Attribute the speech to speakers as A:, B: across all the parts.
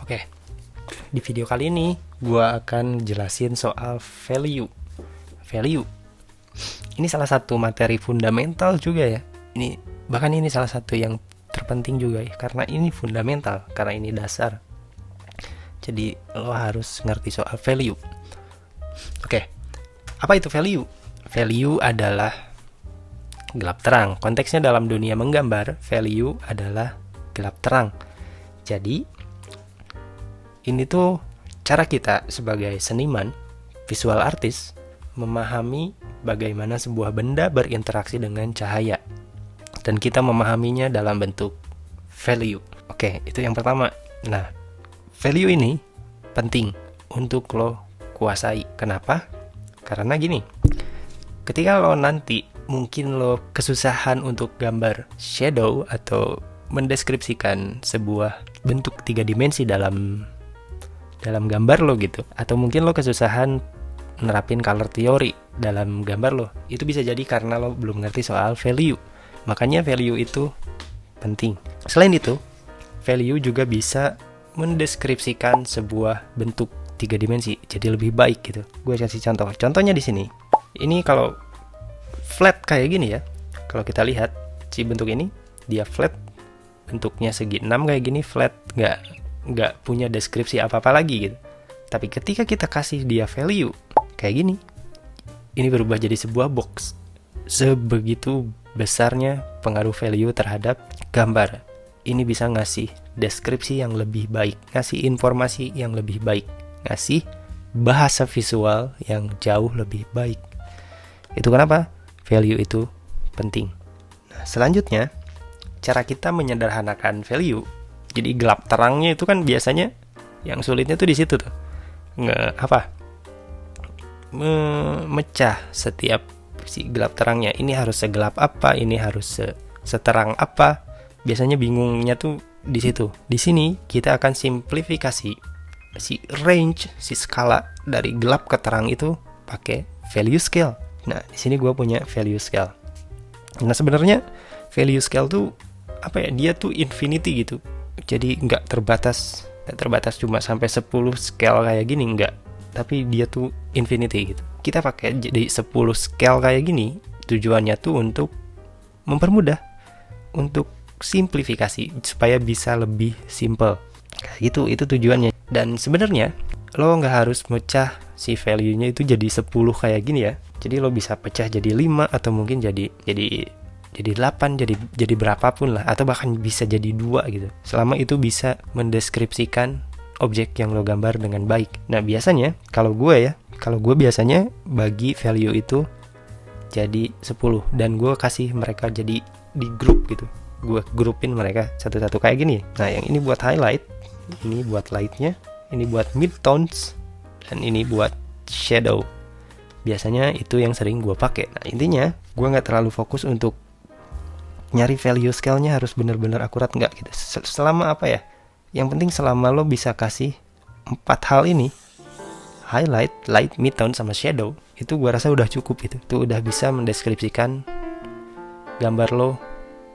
A: Oke, di video kali ini gue akan jelasin soal value. Value ini salah satu materi fundamental juga ya. Bahkan ini salah satu yang terpenting juga ya, karena ini fundamental, karena ini dasar. Jadi lo harus ngerti soal value. Oke, apa itu value? Value adalah gelap terang. Konteksnya dalam dunia menggambar, value adalah gelap terang. Jadi ini tuh cara kita sebagai seniman, visual artist, memahami bagaimana sebuah benda berinteraksi dengan cahaya. Dan kita memahaminya dalam bentuk value. Oke, itu yang pertama. Nah, value ini penting untuk lo kuasai. Kenapa? Karena gini, ketika lo nanti mungkin lo kesusahan untuk gambar shadow atau mendeskripsikan sebuah bentuk 3 dimensi dalam gambar lo gitu, atau mungkin lo kesusahan nerapin color theory dalam gambar lo, itu bisa jadi karena lo belum ngerti soal value. Makanya value itu penting. Selain itu, value juga bisa mendeskripsikan sebuah bentuk 3 dimensi jadi lebih baik gitu. Gue kasih contoh. Contohnya di sini. Ini kalau flat kayak gini ya. Kalau kita lihat si bentuk ini, dia flat, bentuknya segi 6 kayak gini, flat, nggak punya deskripsi apa-apa lagi gitu. Tapi ketika kita kasih dia value kayak gini, ini berubah jadi sebuah box. Sebegitu besarnya pengaruh value terhadap gambar. Ini bisa ngasih deskripsi yang lebih baik, ngasih informasi yang lebih baik, ngasih bahasa visual yang jauh lebih baik. Itu kenapa value itu penting. Nah, selanjutnya, cara kita menyederhanakan value. Jadi gelap terangnya itu kan biasanya yang sulitnya tuh di situ tuh. Memecah setiap si gelap terangnya. Ini harus segelap apa, ini harus seterang apa. Biasanya bingungnya tuh di situ. Di sini kita akan simplifikasi si range, si skala dari gelap ke terang itu pakai value scale. Nah, di sini gue punya value scale. Nah, sebenarnya value scale tuh apa ya? Dia tuh infinity gitu. Jadi nggak terbatas cuma sampai 10 scale kayak gini, nggak. Tapi dia tuh infinity gitu. Kita pakai jadi 10 scale kayak gini, tujuannya tuh untuk mempermudah, untuk simplifikasi supaya bisa lebih simple. Kayak gitu, itu tujuannya. Dan sebenarnya lo nggak harus mecah si value-nya itu jadi 10 kayak gini ya. Jadi lo bisa pecah jadi 5 atau mungkin jadi 8, jadi berapapun lah, atau bahkan bisa jadi 2 gitu. Selama itu bisa mendeskripsikan objek yang lo gambar dengan baik. Nah, biasanya kalau gue biasanya bagi value itu jadi 10 dan gue kasih mereka jadi di grup gitu. Gue grupin mereka satu-satu kayak gini. Nah, yang ini buat highlight, ini buat lightnya, ini buat midtones, dan ini buat shadow. Biasanya itu yang sering gue pakai. Nah, intinya gue nggak terlalu fokus untuk nyari value scale-nya harus benar-benar akurat, nggak gitu. Selama apa ya? Yang penting selama lo bisa kasih 4 hal ini, highlight, light, midtone, sama shadow, itu gue rasa udah cukup itu. Itu udah bisa mendeskripsikan gambar lo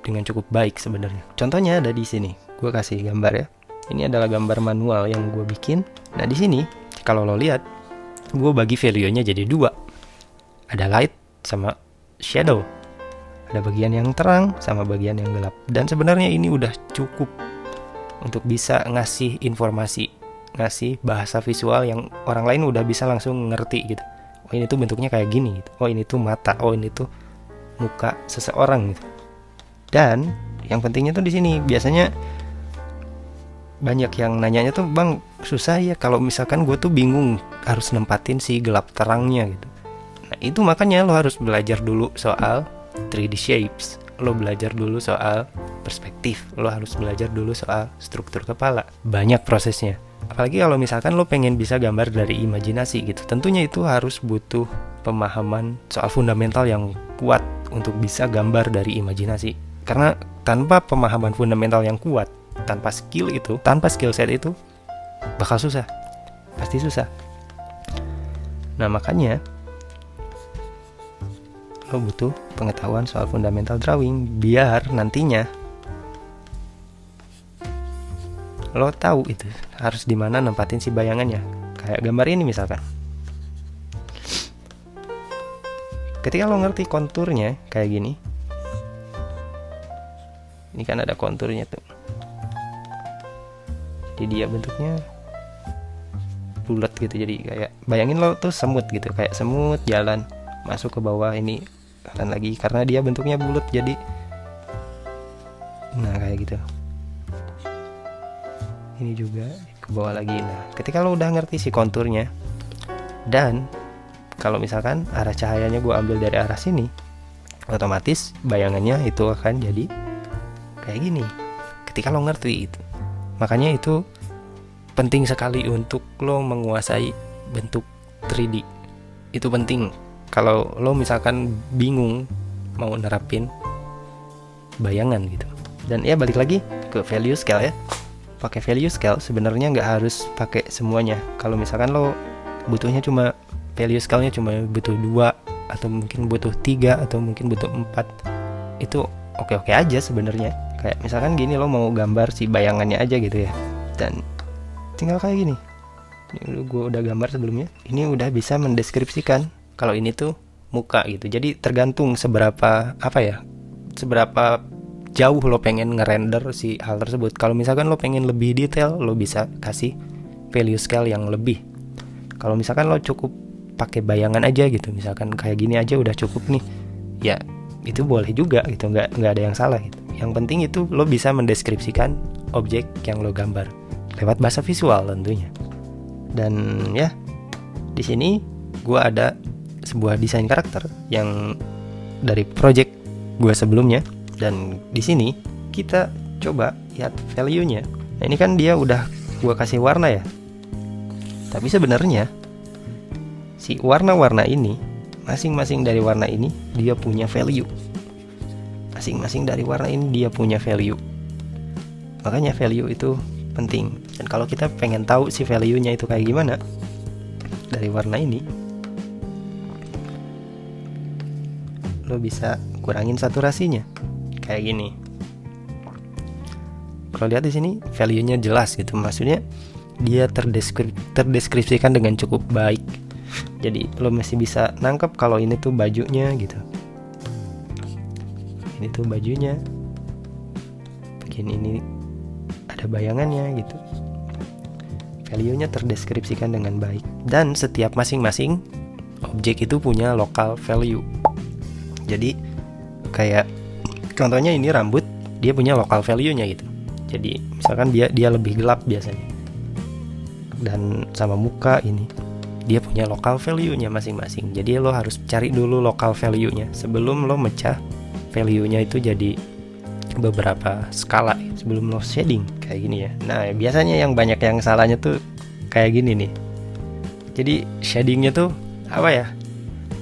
A: dengan cukup baik sebenarnya. Contohnya ada di sini. Gue kasih gambar ya. Ini adalah gambar manual yang gue bikin. Nah, di sini kalau lo lihat, gue bagi value-nya jadi 2. Ada light sama shadow. Ada bagian yang terang sama bagian yang gelap. Dan sebenarnya ini udah cukup untuk bisa ngasih informasi, ngasih bahasa visual yang orang lain udah bisa langsung ngerti gitu. Oh, ini tuh bentuknya kayak gini gitu. Oh, ini tuh mata. Oh, ini tuh muka seseorang gitu. Dan yang pentingnya tuh di sini, biasanya banyak yang nanyanya tuh, "Bang, susah ya kalau misalkan gue tuh bingung harus nempatin si gelap terangnya gitu." Nah, itu makanya lo harus belajar dulu soal 3D shapes. Lo belajar dulu soal perspektif. Lo harus belajar dulu soal struktur kepala. Banyak prosesnya. Apalagi kalau misalkan lo pengen bisa gambar dari imajinasi gitu. Tentunya itu harus butuh pemahaman soal fundamental yang kuat untuk bisa gambar dari imajinasi. Karena tanpa pemahaman fundamental yang kuat, tanpa skill set itu bakal susah. Pasti susah. Nah, makanya lo butuh pengetahuan soal fundamental drawing biar nantinya lo tahu itu harus di mana nempatin si bayangannya. Kayak gambar ini misalkan. Ketika lo ngerti konturnya kayak gini, ini kan ada konturnya tuh, jadi dia bentuknya bulat gitu. Jadi kayak bayangin lo tuh semut gitu, kayak semut jalan masuk ke bawah, ini jalan lagi karena dia bentuknya bulat. Jadi nah kayak gitu, ini juga ke bawah lagi. Nah ketika lo udah ngerti si konturnya, dan kalau misalkan arah cahayanya gue ambil dari arah sini, otomatis bayangannya itu akan jadi kayak gini ketika lo ngerti itu. Makanya itu penting sekali untuk lo menguasai bentuk 3D. Itu penting. Kalau lo misalkan bingung mau nerapin bayangan gitu. Dan ya balik lagi ke value scale ya. Pakai value scale sebenarnya nggak harus pakai semuanya. Kalau misalkan lo butuhnya cuma value scale-nya cuma butuh 2 atau mungkin butuh 3 atau mungkin butuh 4, itu oke-oke aja sebenarnya. Kayak misalkan gini, lo mau gambar si bayangannya aja gitu ya, dan tinggal kayak gini. Ini gue udah gambar sebelumnya. Ini udah bisa mendeskripsikan kalau ini tuh muka gitu. Jadi tergantung seberapa seberapa jauh lo pengen ngerender si hal tersebut. Kalau misalkan lo pengen lebih detail, lo bisa kasih value scale yang lebih. Kalau misalkan lo cukup pakai bayangan aja gitu, misalkan kayak gini aja udah cukup nih, ya itu boleh juga gitu, nggak ada yang salah gitu. Yang penting itu lo bisa mendeskripsikan objek yang lo gambar lewat bahasa visual tentunya. Dan ya di sini gue ada sebuah desain karakter yang dari project gue sebelumnya, dan di sini kita coba lihat value-nya. Nah ini kan dia udah gue kasih warna ya, tapi sebenarnya si warna-warna ini, masing-masing dari warna ini dia punya value. Masing-masing dari warna ini dia punya value. Makanya value itu penting. Dan kalau kita pengen tahu si value-nya itu kayak gimana dari warna ini, lo bisa kurangin saturasinya kayak gini. Kalau lihat di sini value-nya jelas gitu, maksudnya dia terdeskripsikan dengan cukup baik. Jadi lo masih bisa nangkep kalau ini tuh bajunya gitu, ini tuh bajunya, bagian ini ada bayangannya gitu. Value-nya terdeskripsikan dengan baik. Dan setiap masing-masing objek itu punya local value. Jadi kayak contohnya ini rambut, dia punya local value-nya gitu. Jadi misalkan dia lebih gelap biasanya. Dan sama muka ini, dia punya local value-nya masing-masing. Jadi lo harus cari dulu local value-nya sebelum lo mecah value-nya itu jadi beberapa skala sebelum lo shading kayak gini ya. Nah biasanya yang banyak yang salahnya tuh kayak gini nih. Jadi shadingnya tuh apa ya,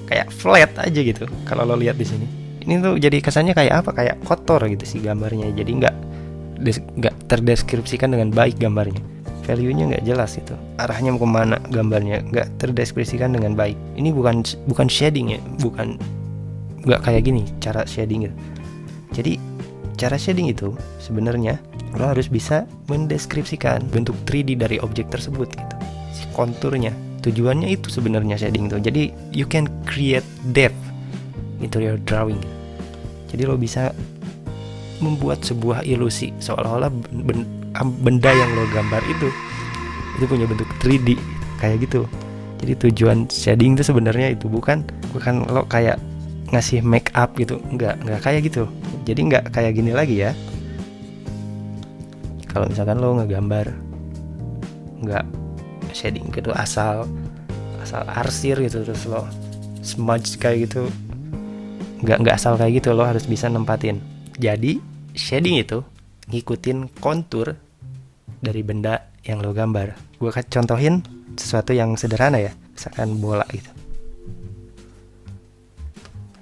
A: kayak flat aja gitu. Kalau lo lihat di sini, ini tuh jadi kesannya kayak apa, kayak kotor gitu sih gambarnya. Jadi nggak terdeskripsikan dengan baik gambarnya. Value-nya nggak jelas itu, arahnya mau kemana gambarnya nggak terdeskripsikan dengan baik. Ini bukan shading ya, nggak kayak gini cara shading gitu. Jadi cara shading itu sebenarnya lo harus bisa mendeskripsikan bentuk 3D dari objek tersebut gitu, si konturnya. Tujuannya itu sebenarnya shading itu. Jadi you can create depth into your drawing. Jadi lo bisa membuat sebuah ilusi seolah-olah benda yang lo gambar itu punya bentuk 3D kayak gitu. Jadi tujuan shading itu sebenarnya itu bukan lo kayak ngasih make up gitu, nggak kayak gitu. Jadi nggak kayak gini lagi ya. Kalau misalkan lo ngegambar nggak shading gitu, asal arsir gitu terus lo smudge kayak gitu, nggak asal kayak gitu. Lo harus bisa nempatin. Jadi shading itu ngikutin kontur dari benda yang lo gambar. Gue contohin sesuatu yang sederhana ya, misalkan bola gitu,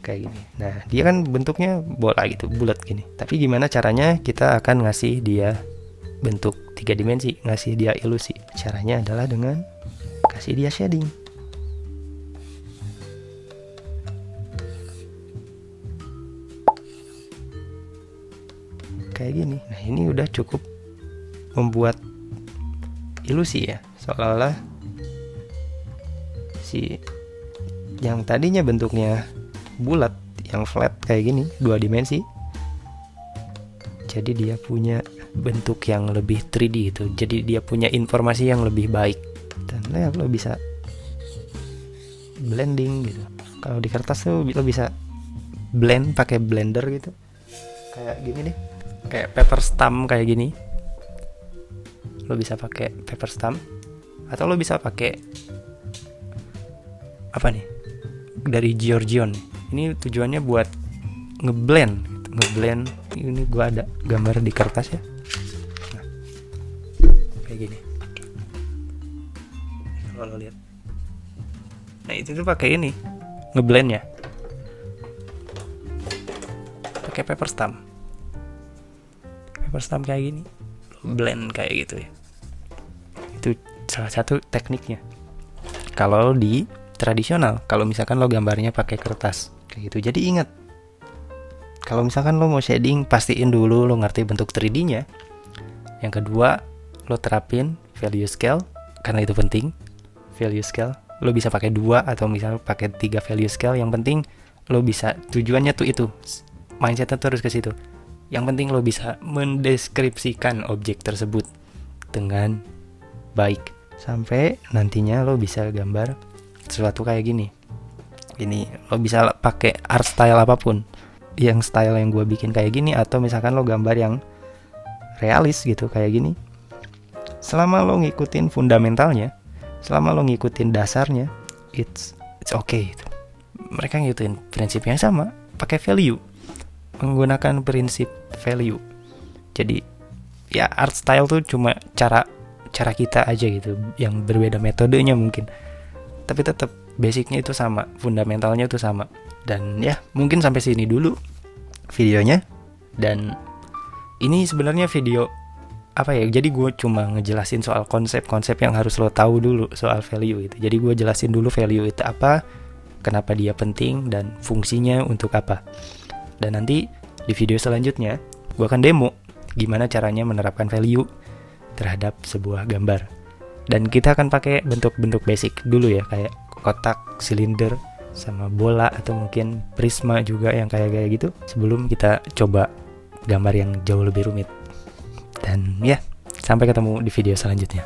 A: kayak gini. Nah dia kan bentuknya bola gitu, bulat gini. Tapi gimana caranya kita akan ngasih dia bentuk 3 dimensi, ngasih dia ilusi? Caranya adalah dengan kasih dia shading. Kayak gini. Nah ini udah cukup membuat ilusi ya, seolah-olah si yang tadinya bentuknya bulat, yang flat kayak gini, 2 dimensi, jadi dia punya bentuk yang lebih 3D itu. Jadi dia punya informasi yang lebih baik, dan lo bisa blending gitu. Kalau di kertas tuh lo bisa blend pakai blender gitu, kayak gini deh, kayak paper stamp kayak gini. Lo bisa pakai paper stamp, atau lo bisa pakai apa nih, dari Georgion. Ini tujuannya buat ngeblend. Ini gua ada gambar di kertas ya, nah, kayak gini. Kalau lo lihat, nah itu tuh pakai ini ngeblendnya, pakai paper stamp kayak gini, blend kayak gitu ya. Itu salah satu tekniknya. Kalau di tradisional, kalau misalkan lo gambarnya pakai kertas kayak gitu. Jadi ingat, kalau misalkan lo mau shading, pastiin dulu lo ngerti bentuk 3D-nya. Yang kedua, lo terapin value scale, karena itu penting. Value scale, lo bisa pakai 2 atau misalnya pakai 3 value scale. Yang penting lo bisa, tujuannya tuh itu, mindsetnya terus ke situ. Yang penting lo bisa mendeskripsikan objek tersebut dengan baik, sampai nantinya lo bisa gambar sesuatu kayak gini. Ini lo bisa pakai art style apapun, yang style yang gue bikin kayak gini, atau misalkan lo gambar yang realis gitu kayak gini. Selama lo ngikutin fundamentalnya, selama lo ngikutin dasarnya, it's okay gitu. Mereka ngikutin prinsip yang sama, pakai value, menggunakan prinsip value. Jadi ya art style tuh cuma cara kita aja gitu, yang berbeda metodenya mungkin, tapi tetap basicnya itu sama, fundamentalnya itu sama. Dan ya mungkin sampai sini dulu videonya. Dan ini sebenarnya video apa ya, jadi gue cuma ngejelasin soal konsep-konsep yang harus lo tahu dulu soal value itu. Jadi gue jelasin dulu value itu apa, kenapa dia penting, dan fungsinya untuk apa. Dan nanti di video selanjutnya gue akan demo gimana caranya menerapkan value terhadap sebuah gambar. Dan kita akan pakai bentuk-bentuk basic dulu ya, kayak kotak, silinder, sama bola, atau mungkin prisma juga yang kayak gitu, sebelum kita coba gambar yang jauh lebih rumit. Dan ya, sampai ketemu di video selanjutnya.